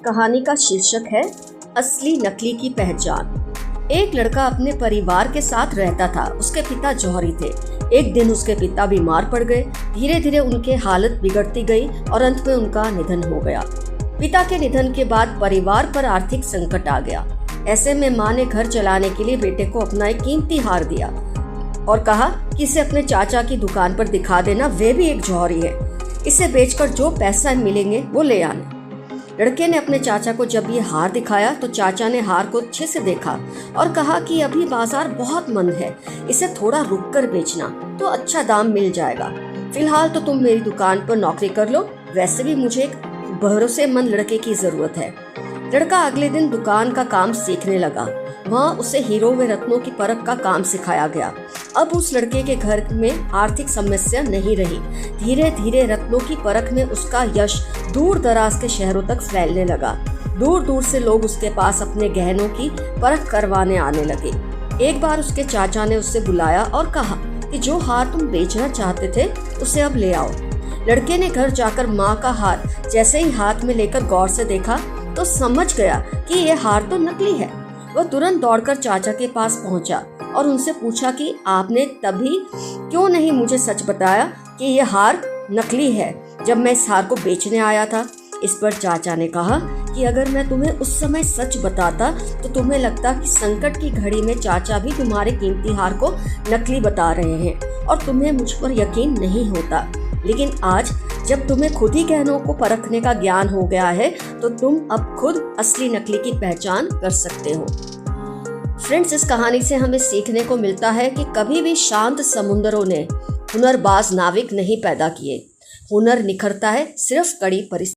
कहानी का शीर्षक है असली नकली की पहचान। एक लड़का अपने परिवार के साथ रहता था। उसके पिता जौहरी थे। एक दिन उसके पिता बीमार पड़ गए। धीरे धीरे उनकी हालत बिगड़ती गई और अंत में उनका निधन हो गया। पिता के निधन के बाद परिवार पर आर्थिक संकट आ गया। ऐसे में माँ ने घर चलाने के लिए बेटे को अपना एक कीमती हार दिया और कहा कि इसे अपने चाचा की दुकान पर दिखा देना, वे भी एक जौहरी है। इसे बेचकर जो पैसा मिलेंगे वो ले आना। लड़के ने अपने चाचा को जब ये हार दिखाया तो चाचा ने हार को अच्छे से देखा और कहा कि अभी बाजार बहुत मंद है, इसे थोड़ा रुक कर बेचना तो अच्छा दाम मिल जाएगा। फिलहाल तो तुम मेरी दुकान पर नौकरी कर लो, वैसे भी मुझे एक भरोसेमंद लड़के की जरूरत है। लड़का अगले दिन दुकान का काम सीखने लगा। वहाँ उसे हीरो व रत्नों की परख का काम सिखाया गया। अब उस लड़के के घर में आर्थिक समस्या नहीं रही। धीरे धीरे रत्नों की परख में उसका यश दूर दराज के शहरों तक फैलने लगा। दूर दूर से लोग उसके पास अपने गहनों की परख करवाने आने लगे। एक बार उसके चाचा ने उससे बुलाया और कहा कि जो हार तुम बेचना चाहते थे उसे अब ले आओ। लड़के ने घर जाकर माँ का हार जैसे ही हाथ में लेकर गौर से देखा तो समझ गया कि यह हार तो नकली है। वह तुरंत दौड़कर चाचा के पास पहुंचा और उनसे पूछा कि आपने तभी क्यों नहीं मुझे सच बताया कि यह हार नकली है जब मैं इस हार को बेचने आया था। इस पर चाचा ने कहा कि अगर मैं तुम्हें उस समय सच बताता तो तुम्हें लगता कि संकट की घड़ी में चाचा भी तुम्हारे कीमती हार को नकली बता रहे हैं और तुम्हें मुझ पर यकीन नहीं होता। लेकिन आज जब तुम्हें खुद ही गहनों को परखने का ज्ञान हो गया है तो तुम अब खुद असली नकली की पहचान कर सकते हो। फ्रेंड्स, इस कहानी से हमें सीखने को मिलता है कि कभी भी शांत समुंदरों ने हुनरबाज नाविक नहीं पैदा किए। हुनर निखरता है सिर्फ कड़ी परिस्थिति